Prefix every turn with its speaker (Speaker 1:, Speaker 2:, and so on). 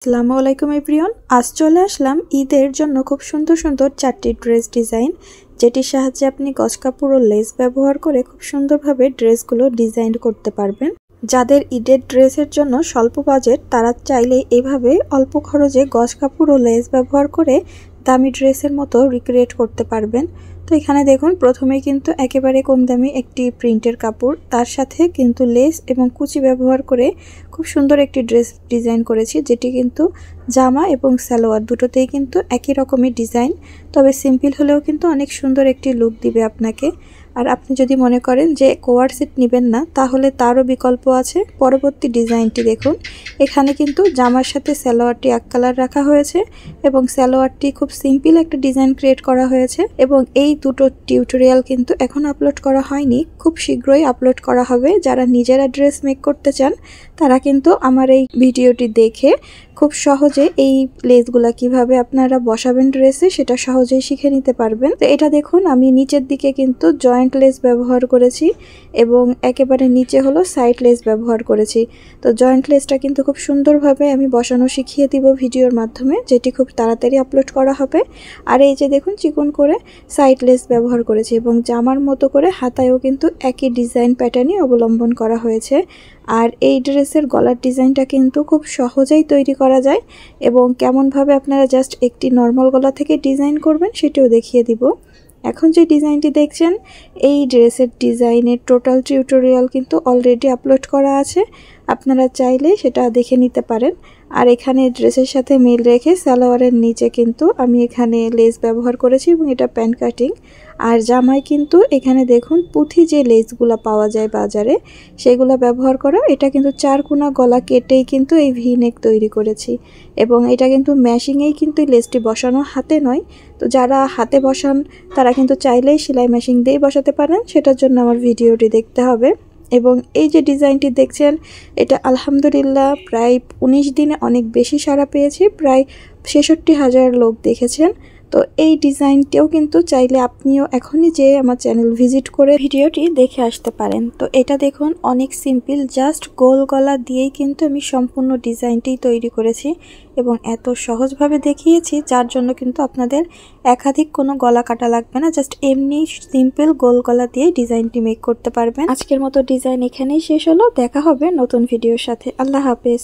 Speaker 1: আসসালামু আলাইকুম এভরিওয়ান। আজ চলে আসলাম ঈদের জন্য খুব সুন্দর সুন্দর 4টি ড্রেস ডিজাইন, যেটির সাহায্যে আপনি গজ কাপড় ও লেস ব্যবহার করে খুব সুন্দরভাবে ড্রেসগুলো ডিজাইন করতে পারবেন। যাদের ঈদের ড্রেসের জন্য স্বল্প বাজেট, তারা চাইলে এভাবে অল্প খরচে গজ কাপড় ও লেস ব্যবহার করে দামি ড্রেসের মতো রিক্রিয়েট করতে পারবেন। তো এখানে দেখুন, প্রথমেই কিন্তু একেবারে কম দামি একটি প্রিন্টের কাপড়, তার সাথে কিন্তু লেস এবং কুচি ব্যবহার করে খুব সুন্দর একটি ড্রেস ডিজাইন করেছি, যেটি কিন্তু জামা এবং সালোয়ার দুটোতেই কিন্তু একই রকমের ডিজাইন, তবে সিম্পল হলেও কিন্তু অনেক সুন্দর একটি লুক দিবে আপনাকে। আর আপনি যদি মনে করেন যে কোয়ার সেট নেবেন না, তাহলে তারও বিকল্প আছে। পরবর্তী ডিজাইনটি দেখুন, এখানে কিন্তু জামার সাথে সালোয়ারটি এক কালার রাখা হয়েছে এবং সালোয়ারটি খুব সিম্পল একটা ডিজাইন ক্রিয়েট করা হয়েছে। এবং এই দুটো টিউটোরিয়াল কিন্তু এখন আপলোড করা হয়নি, খুব শীঘ্রই আপলোড করা হবে। যারা নিজেরা ড্রেস মেক করতে চান, তারা কিন্তু আমার এই ভিডিওটি দেখে খুব সহজে এই লেসগুলা কিভাবে আপনারা বসাবেন ড্রেসে, সেটা সহজেই শিখে নিতে পারবেন। তো এটা দেখুন, আমি নিচের দিকে কিন্তু জয়েন্ট লেস ব্যবহার করেছি এবং একেবারে নিচে হলো সাইড লেস ব্যবহার করেছি। তো জয়েন্ট লেসটা কিন্তু খুব সুন্দরভাবে আমি বসানো শিখিয়ে দিব ভিডিওর মাধ্যমে, যেটি খুব তাড়াতাড়ি আপলোড করা হবে। আর এই যে দেখুন, চিকন করে সাইড লেস ব্যবহার করেছি এবং জামার মতো করে হাতায়ও কিন্তু একই ডিজাইন প্যাটার্নই অবলম্বন করা হয়েছে। আর এই ড্রেসের গলার ডিজাইনটা কিন্তু খুব সহজেই তৈরি করা যায় এবং কেমনভাবে আপনারা জাস্ট একটি নর্মাল গলা থেকে ডিজাইন করবেন সেটিও দেখিয়ে দিব। এখন যে ডিজাইনটি দেখছেন, এই ড্রেসের ডিজাইনের টোটাল টিউটোরিয়াল কিন্তু অলরেডি আপলোড করা আছে, আপনারা চাইলে সেটা দেখে নিতে পারেন। আর এখানে ড্রেসের সাথে মিল রেখে সালোয়ারের নিচে কিন্তু আমি এখানে লেস ব্যবহার করেছি এবং এটা প্যান্ট কাটিং। আর জামায় কিন্তু এখানে দেখুন, পুঁথি যে লেসগুলো পাওয়া যায় বাজারে, সেগুলো ব্যবহার করা। এটা কিন্তু 4 কোনা গলা কেটেই কিন্তু এই ভি নেক তৈরি করেছি এবং এটা কিন্তু ম্যাশিংয়েই কিন্তু লেসটি বসানো, হাতে নয়। তো যারা হাতে বসান, তারা কিন্তু চাইলেই সেলাই মেশিন দিয়েই বসাতে পারেন, সেটার জন্য আমার ভিডিওটি দেখতে হবে। এবং এই যে ডিজাইনটি দেখছেন, এটা আলহামদুলিল্লাহ প্রায় 19 দিনে অনেক বেশি সাড়া পেয়েছি, প্রায় 66,000 লোক দেখেছেন। তো এই ডিজাইনটিও কিন্তু চাইলে আপনিও এখনই যে আমার চ্যানেল ভিজিট করে ভিডিওটি দেখে আসতে পারেন। তো এটা দেখুন, অনেক সিম্পল, জাস্ট গোল গলা দিয়েই কিন্তু আমি সম্পূর্ণ ডিজাইনটি তৈরি করেছি এবং এত সহজভাবে দেখিয়েছি, যার জন্য কিন্তু আপনাদের একাধিক কোনো গলা কাটা লাগবে না, জাস্ট এমনি সিম্পল গোল গলা দিয়ে ডিজাইনটি মেক করতে পারবেন। আজকের মতো ডিজাইন এখানেই শেষ হলো, দেখা হবে নতুন ভিডিওর সাথে। আল্লাহ হাফেজ।